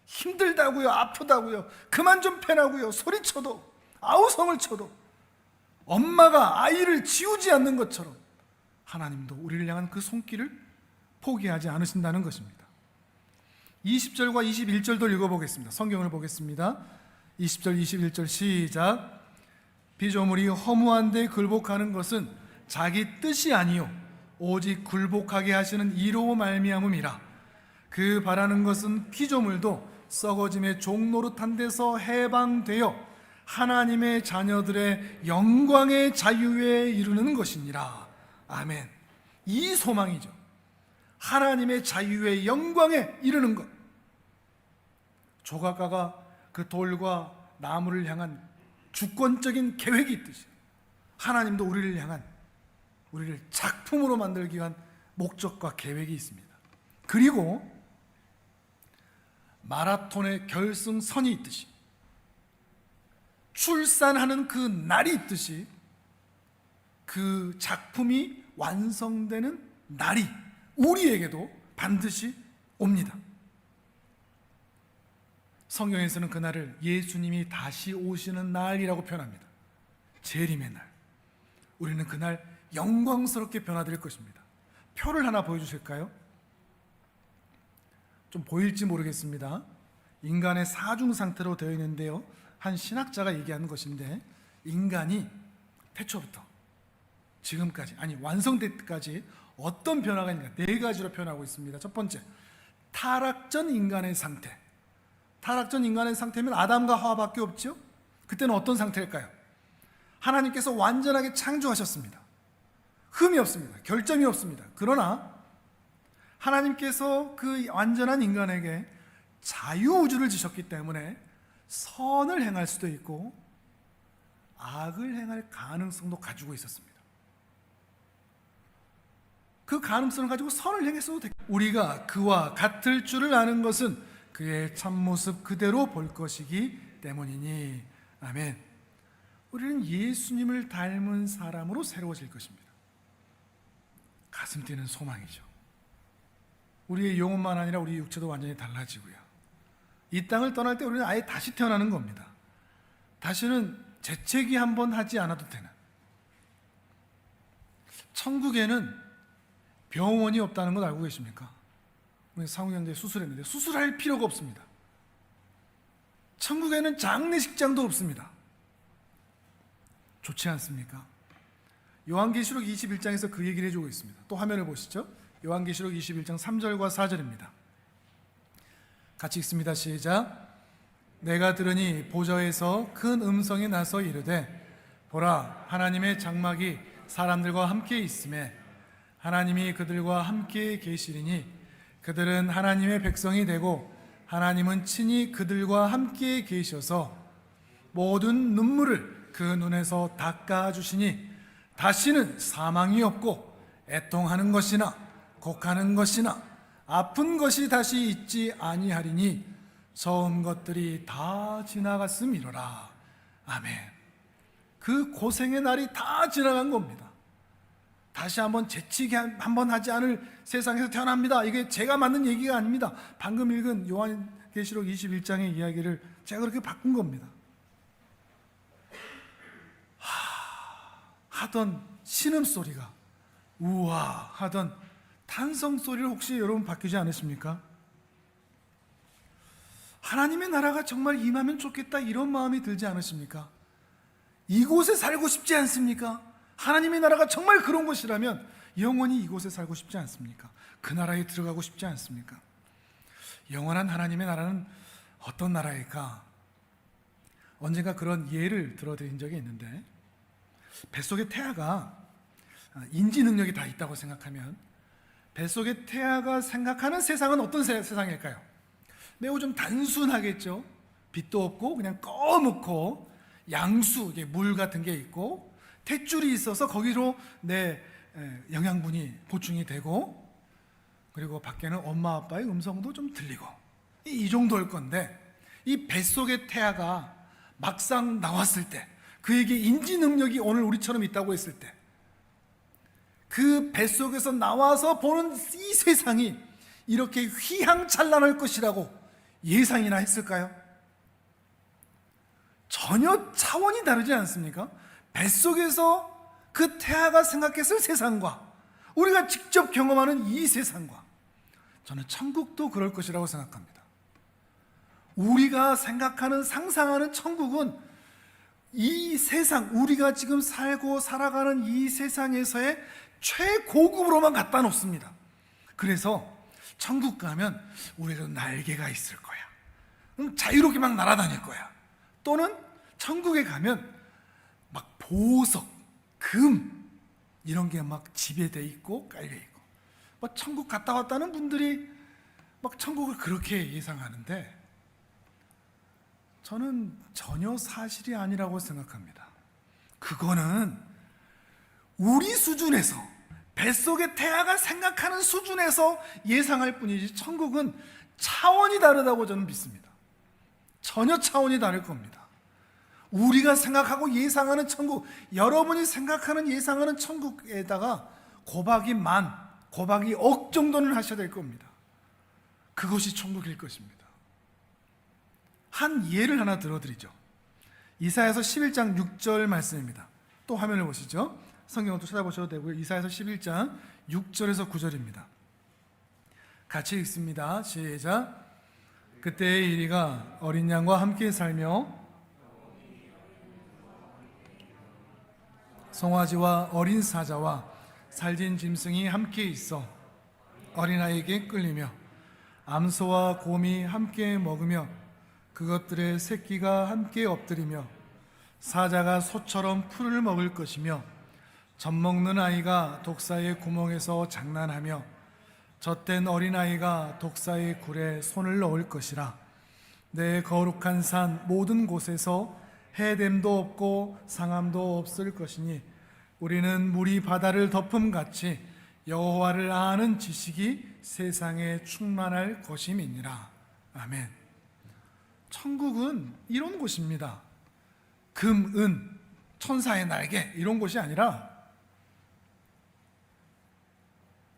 힘들다고요, 아프다고요, 그만 좀 패라고요, 소리쳐도, 아우성을 쳐도 엄마가 아이를 지우지 않는 것처럼 하나님도 우리를 향한 그 손길을 포기하지 않으신다는 것입니다. 20절과 21절도 읽어보겠습니다. 성경을 보겠습니다. 20절 21절 시작. 피조물이 허무한데 굴복하는 것은 자기 뜻이 아니요 오직 굴복하게 하시는 이로 말미암음이라. 그 바라는 것은 피조물도 썩어짐의 종노릇한 데서 해방되어 하나님의 자녀들의 영광의 자유에 이르는 것이니라. 아멘. 이 소망이죠. 하나님의 자유의 영광에 이르는 것. 조각가가 그 돌과 나무를 향한 주권적인 계획이 있듯이 하나님도 우리를 향한, 우리를 작품으로 만들기 위한 목적과 계획이 있습니다. 그리고 마라톤의 결승선이 있듯이, 출산하는 그 날이 있듯이 그 작품이 완성되는 날이 우리에게도 반드시 옵니다. 성경에서는 그날을 예수님이 다시 오시는 날이라고 표현합니다. 재림의 날. 우리는 그날 영광스럽게 변화될 것입니다. 표를 하나 보여주실까요? 좀 보일지 모르겠습니다. 인간의 사중 상태로 되어 있는데요, 한 신학자가 얘기하는 것인데, 인간이 태초부터 지금까지, 아니 완성될 때까지 어떤 변화가 있는가, 네 가지로 표현하고 있습니다. 첫 번째, 타락전 인간의 상태. 타락전 인간의 상태면 아담과 하와밖에 없죠. 그때는 어떤 상태일까요? 하나님께서 완전하게 창조하셨습니다. 흠이 없습니다. 결점이 없습니다. 그러나 하나님께서 그 완전한 인간에게 자유우주를 주셨기 때문에 선을 행할 수도 있고 악을 행할 가능성도 가지고 있었습니다. 그 가능성을 가지고 선을 행했어도 되고, 우리가 그와 같을 줄을 아는 것은 그의 참모습 그대로 볼 것이기 때문이니. 아멘. 우리는 예수님을 닮은 사람으로 새로워질 것입니다. 가슴 뛰는 소망이죠. 우리의 영혼만 아니라 우리 육체도 완전히 달라지고요, 이 땅을 떠날 때 우리는 아예 다시 태어나는 겁니다. 다시는 재채기 한번 하지 않아도 되는, 천국에는 병원이 없다는 걸 알고 계십니까? 우리 상우 형제 수술했는데 수술할 필요가 없습니다. 천국에는 장례식장도 없습니다. 좋지 않습니까? 요한계시록 21장에서 그 얘기를 해주고 있습니다. 또 화면을 보시죠. 요한계시록 21장 3절과 4절입니다. 같이 읽습니다. 시작. 내가 들으니 보좌에서 큰 음성이 나서 이르되, 보라, 하나님의 장막이 사람들과 함께 있음에 하나님이 그들과 함께 계시리니 그들은 하나님의 백성이 되고 하나님은 친히 그들과 함께 계셔서 모든 눈물을 그 눈에서 닦아주시니 다시는 사망이 없고 애통하는 것이나 곡하는 것이나 아픈 것이 다시 있지 아니하리니 처음 것들이 다 지나갔음이로라. 아멘. 그 고생의 날이 다 지나간 겁니다. 다시 한번 재치기 한번 하지 않을 세상에서 태어납니다. 이게 제가 만든 얘기가 아닙니다. 방금 읽은 요한계시록 21장의 이야기를 제가 그렇게 바꾼 겁니다. 하던 신음소리가 우와 하던 탄성소리를 혹시 여러분 바뀌지 않으십니까? 하나님의 나라가 정말 임하면 좋겠다, 이런 마음이 들지 않으십니까? 이곳에 살고 싶지 않습니까? 하나님의 나라가 정말 그런 곳이라면 영원히 이곳에 살고 싶지 않습니까? 그 나라에 들어가고 싶지 않습니까? 영원한 하나님의 나라는 어떤 나라일까? 언젠가 그런 예를 들어드린 적이 있는데, 뱃속의 태아가 인지 능력이 다 있다고 생각하면 뱃속의 태아가 생각하는 세상은 어떤 세상일까요? 매우 좀 단순하겠죠. 빛도 없고 그냥 꺼놓고 양수, 물 같은 게 있고 탯줄이 있어서 거기로 내 영양분이 보충이 되고, 그리고 밖에는 엄마 아빠의 음성도 좀 들리고, 이 정도일 건데, 이 뱃속의 태아가 막상 나왔을 때, 그에게 인지 능력이 오늘 우리처럼 있다고 했을 때, 그 뱃속에서 나와서 보는 이 세상이 이렇게 휘황찬란할 것이라고 예상이나 했을까요? 전혀 차원이 다르지 않습니까? 뱃속에서 그 태아가 생각했을 세상과 우리가 직접 경험하는 이 세상과, 저는 천국도 그럴 것이라고 생각합니다. 우리가 생각하는, 상상하는 천국은 이 세상, 우리가 지금 살고 살아가는 이 세상에서의 최고급으로만 갖다 놓습니다. 그래서 천국 가면 우리도 날개가 있을 거야. 자유롭게 막 날아다닐 거야. 또는 천국에 가면 막 보석, 금 이런 게 막 지배돼 있고 깔려 있고, 뭐 천국 갔다 왔다는 분들이 막 천국을 그렇게 예상하는데, 저는 전혀 사실이 아니라고 생각합니다. 그거는 우리 수준에서, 뱃속의 태아가 생각하는 수준에서 예상할 뿐이지, 천국은 차원이 다르다고 저는 믿습니다. 전혀 차원이 다를 겁니다. 우리가 생각하고 예상하는 천국, 여러분이 생각하는 예상하는 천국에다가 곱하기 만, 곱하기 억 정도는 하셔야 될 겁니다. 그것이 천국일 것입니다. 한 예를 하나 들어드리죠. 이사야서 11장 6절 말씀입니다. 또 화면을 보시죠. 성경을 또 찾아보셔도 되고요. 이사야서 11장 6절에서 9절입니다. 같이 읽습니다. 시작. 그때의 이리가 어린 양과 함께 살며 송아지와 어린 사자와 살진 짐승이 함께 있어 어린아이에게 끌리며 암소와 곰이 함께 먹으며 그것들의 새끼가 함께 엎드리며 사자가 소처럼 풀을 먹을 것이며 젖먹는 아이가 독사의 구멍에서 장난하며 젖된 어린아이가 독사의 굴에 손을 넣을 것이라. 내 거룩한 산 모든 곳에서 해됨도 없고 상함도 없을 것이니 우리는 물이 바다를 덮음같이 여호와를 아는 지식이 세상에 충만할 것임이니라. 아멘. 천국은 이런 곳입니다. 금, 은, 천사의 날개 이런 곳이 아니라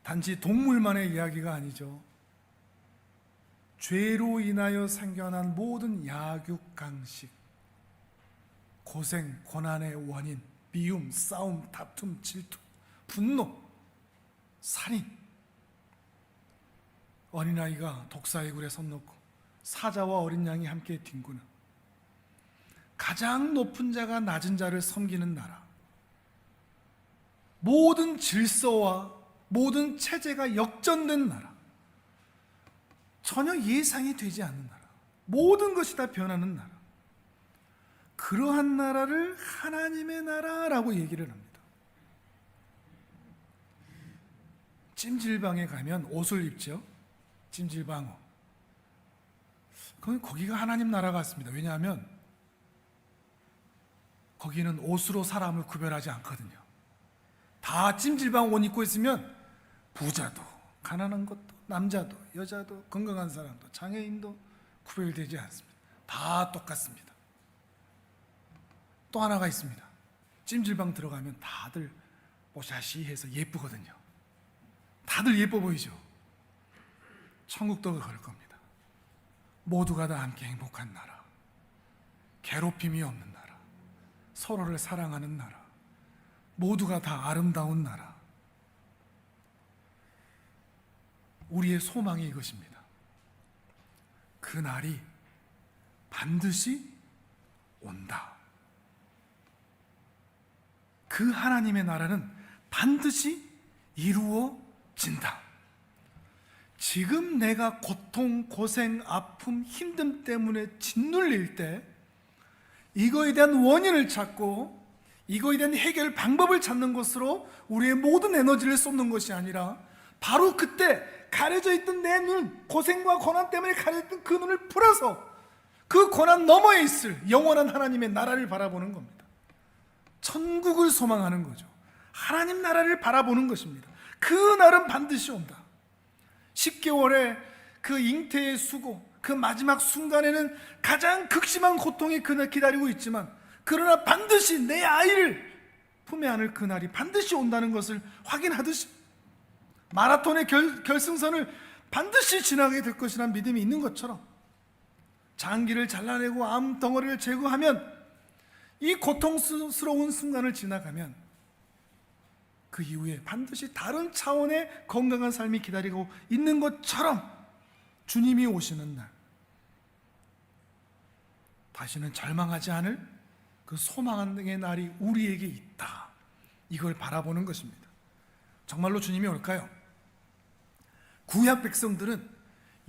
단지 동물만의 이야기가 아니죠. 죄로 인하여 생겨난 모든 약육강식, 고생, 고난의 원인, 미움, 싸움, 다툼, 질투, 분노, 살인, 어린아이가 독사의 굴에 손 놓고 사자와 어린 양이 함께 뒹구는, 가장 높은 자가 낮은 자를 섬기는 나라, 모든 질서와 모든 체제가 역전된 나라, 전혀 예상이 되지 않는 나라, 모든 것이 다 변하는 나라, 그러한 나라를 하나님의 나라라고 얘기를 합니다. 찜질방에 가면 옷을 입죠. 찜질방 옷. 거기가 하나님 나라 같습니다. 왜냐하면 거기는 옷으로 사람을 구별하지 않거든요. 다 찜질방 옷 입고 있으면 부자도 가난한 것도 남자도 여자도 건강한 사람도 장애인도 구별되지 않습니다. 다 똑같습니다. 또 하나가 있습니다. 찜질방 들어가면 다들 뽀샤시해서 예쁘거든요. 다들 예뻐 보이죠. 천국도 그럴 겁니다. 모두가 다 함께 행복한 나라, 괴롭힘이 없는 나라, 서로를 사랑하는 나라, 모두가 다 아름다운 나라. 우리의 소망이 이것입니다. 그 날이 반드시 온다. 그 하나님의 나라는 반드시 이루어진다. 지금 내가 고통, 고생, 아픔, 힘듦 때문에 짓눌릴 때 이거에 대한 원인을 찾고 이거에 대한 해결 방법을 찾는 것으로 우리의 모든 에너지를 쏟는 것이 아니라 바로 그때 가려져 있던 내 눈, 고생과 고난 때문에 가려졌던 그 눈을 풀어서 그 고난 너머에 있을 영원한 하나님의 나라를 바라보는 겁니다. 천국을 소망하는 거죠. 하나님 나라를 바라보는 것입니다. 그 날은 반드시 온다. 10개월의 그 잉태의 수고, 그 마지막 순간에는 가장 극심한 고통이 그날 기다리고 있지만 그러나 반드시 내 아이를 품에 안을 그날이 반드시 온다는 것을 확인하듯이 마라톤의 결승선을 반드시 지나게 될 것이라는 믿음이 있는 것처럼 장기를 잘라내고 암덩어리를 제거하면 이 고통스러운 순간을 지나가면 그 이후에 반드시 다른 차원의 건강한 삶이 기다리고 있는 것처럼 주님이 오시는 날 다시는 절망하지 않을 그 소망의 날이 우리에게 있다. 이걸 바라보는 것입니다. 정말로 주님이 올까요? 구약 백성들은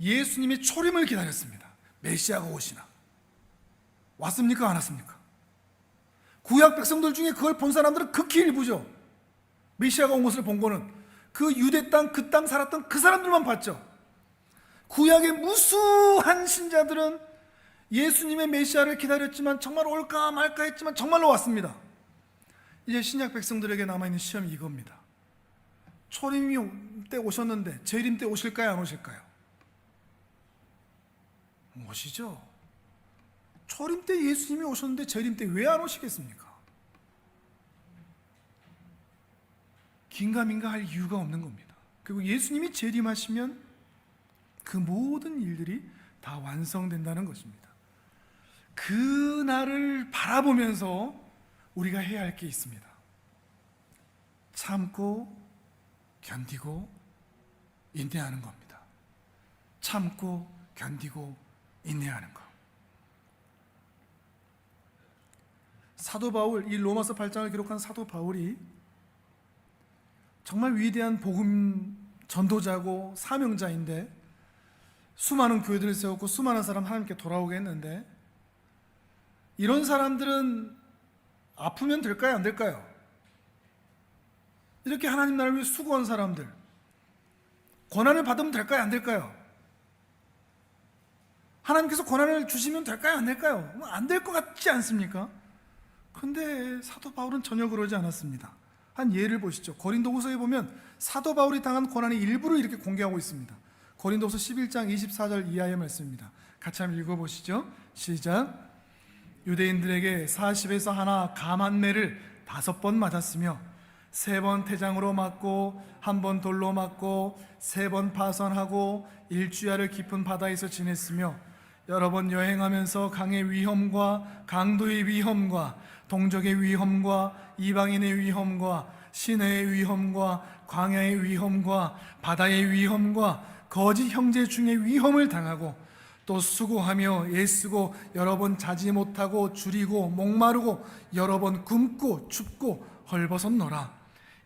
예수님의 초림을 기다렸습니다. 메시아가 오시나. 왔습니까? 안 왔습니까? 구약 백성들 중에 그걸 본 사람들은 극히 일부죠. 메시아가 온 것을 본 거는 그 유대 땅, 그 땅 살았던 그 사람들만 봤죠. 구약의 무수한 신자들은 예수님의 메시아를 기다렸지만 정말 올까 말까 했지만 정말로 왔습니다. 이제 신약 백성들에게 남아있는 시험이 이겁니다. 초림 때 오셨는데 재림 때 오실까요? 안 오실까요? 오시죠. 초림 때 예수님이 오셨는데 재림 때 왜 안 오시겠습니까? 긴가민가 할 이유가 없는 겁니다. 그리고 예수님이 재림하시면 그 모든 일들이 다 완성된다는 것입니다. 그 날을 바라보면서 우리가 해야 할 게 있습니다. 참고 견디고 인내하는 겁니다. 참고 견디고 인내하는 것. 사도 바울, 이 로마서 8장을 기록한 사도 바울이 정말 위대한 복음 전도자고 사명자인데 수많은 교회들을 세웠고 수많은 사람 하나님께 돌아오게 했는데 이런 사람들은 아프면 될까요? 안 될까요? 이렇게 하나님 나라를 위해 수고한 사람들 고난을 받으면 될까요? 안 될까요? 하나님께서 고난을 주시면 될까요? 안 될까요? 안 될 것 같지 않습니까? 그런데 사도 바울은 전혀 그러지 않았습니다. 한 예를 보시죠. 고린도후서에 보면 사도 바울이 당한 고난의 일부를 이렇게 공개하고 있습니다. 고린도후서 11장 24절 이하의 말씀입니다. 같이 한번 읽어보시죠. 시작. 유대인들에게 40에서 하나 감한 매를 5번 맞았으며 3번 태장으로 맞고 1번 돌로 맞고 3번 파선하고 일주야를 깊은 바다에서 지냈으며 여러 번 여행하면서 강의 위험과 강도의 위험과 동족의 위험과 이방인의 위험과 시내의 위험과 광야의 위험과 바다의 위험과 거짓 형제 중의 위험을 당하고 또 수고하며 애쓰고 여러 번 자지 못하고 줄이고 목마르고 여러 번 굶고 춥고 헐벗었노라.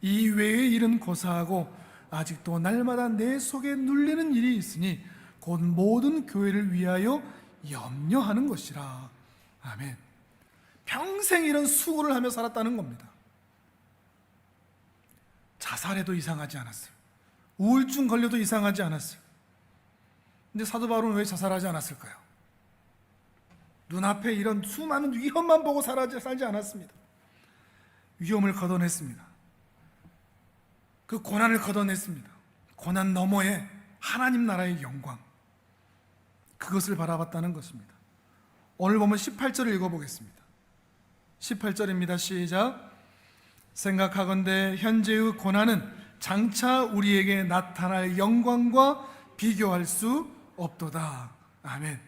이 외의 일은 고사하고 아직도 날마다 내 속에 눌리는 일이 있으니 곧 모든 교회를 위하여 염려하는 것이라. 아멘. 평생 이런 수고를 하며 살았다는 겁니다. 자살해도 이상하지 않았어요. 우울증 걸려도 이상하지 않았어요. 근데 사도 바울은 왜 자살하지 않았을까요? 눈앞에 이런 수많은 위험만 보고 살지 않았습니다. 위험을 걷어냈습니다. 그 고난을 걷어냈습니다. 고난 너머에 하나님 나라의 영광, 그것을 바라봤다는 것입니다. 오늘 보면 18절을 읽어보겠습니다. 18절입니다. 시작. 생각하건대 현재의 고난은 장차 우리에게 나타날 영광과 비교할 수 없도다. 아멘.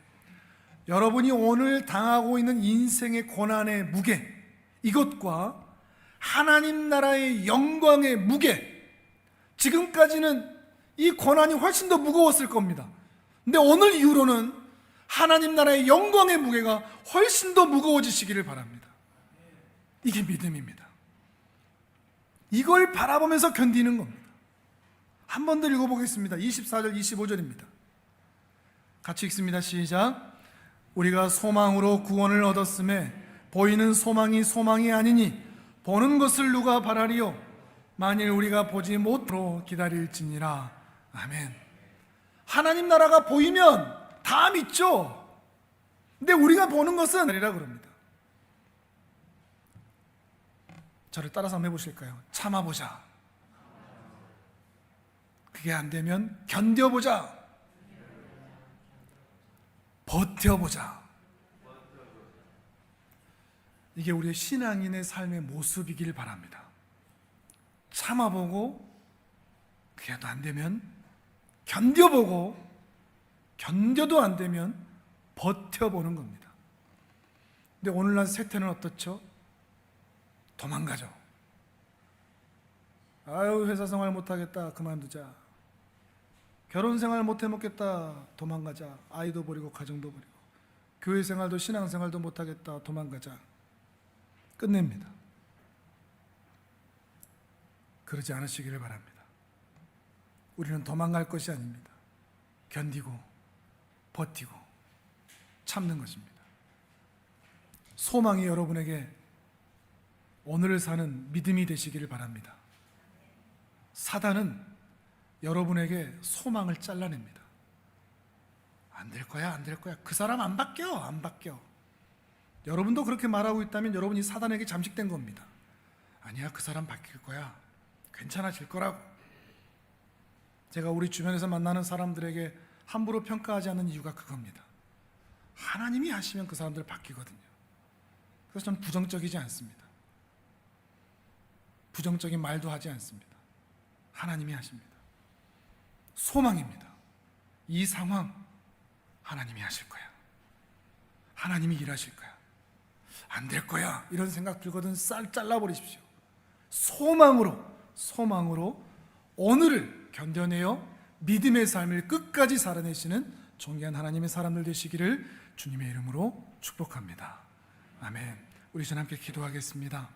여러분이 오늘 당하고 있는 인생의 고난의 무게, 이것과 하나님 나라의 영광의 무게, 지금까지는 이 고난이 훨씬 더 무거웠을 겁니다. 근데 오늘 이후로는 하나님 나라의 영광의 무게가 훨씬 더 무거워지시기를 바랍니다. 이게 믿음입니다. 이걸 바라보면서 견디는 겁니다. 한 번 더 읽어보겠습니다. 24절 25절입니다. 같이 읽습니다. 시작. 우리가 소망으로 구원을 얻었음에 보이는 소망이 아니니 보는 것을 누가 바라리요. 만일 우리가 보지 못으로 기다릴지니라. 아멘. 하나님 나라가 보이면 다 믿죠. 근데 우리가 보는 것은 아니라 그럽니다. 저를 따라서 한번 해보실까요? 참아보자. 그게 안 되면 견뎌보자. 버텨보자. 이게 우리의 신앙인의 삶의 모습이길 바랍니다. 참아보고 그게 안 되면 견뎌보고 견뎌도 안 되면 버텨보는 겁니다. 근데 오늘날 세태는 어떻죠? 도망가죠. 아유, 회사 생활 못하겠다, 그만두자. 결혼 생활 못 해먹겠다, 도망가자. 아이도 버리고 가정도 버리고 교회 생활도 신앙 생활도 못하겠다, 도망가자. 끝냅니다. 그러지 않으시기를 바랍니다. 우리는 도망갈 것이 아닙니다. 견디고 버티고 참는 것입니다. 소망이 여러분에게 오늘을 사는 믿음이 되시기를 바랍니다. 사단은 여러분에게 소망을 잘라냅니다. 안 될 거야, 안 될 거야. 그 사람 안 바뀌어, 안 바뀌어. 여러분도 그렇게 말하고 있다면 여러분이 사단에게 잠식된 겁니다. 아니야, 그 사람 바뀔 거야. 괜찮아질 거라고. 제가 우리 주변에서 만나는 사람들에게 함부로 평가하지 않는 이유가 그겁니다. 하나님이 하시면 그 사람들 바뀌거든요. 그래서 저는 부정적이지 않습니다. 부정적인 말도 하지 않습니다. 하나님이 하십니다. 소망입니다. 이 상황 하나님이 하실 거야. 하나님이 일하실 거야. 안 될 거야. 이런 생각 들거든 쌀 잘라버리십시오. 소망으로 오늘을 견뎌내어 믿음의 삶을 끝까지 살아내시는 존귀한 하나님의 사람들 되시기를 주님의 이름으로 축복합니다. 아멘. 우리 전 함께 기도하겠습니다.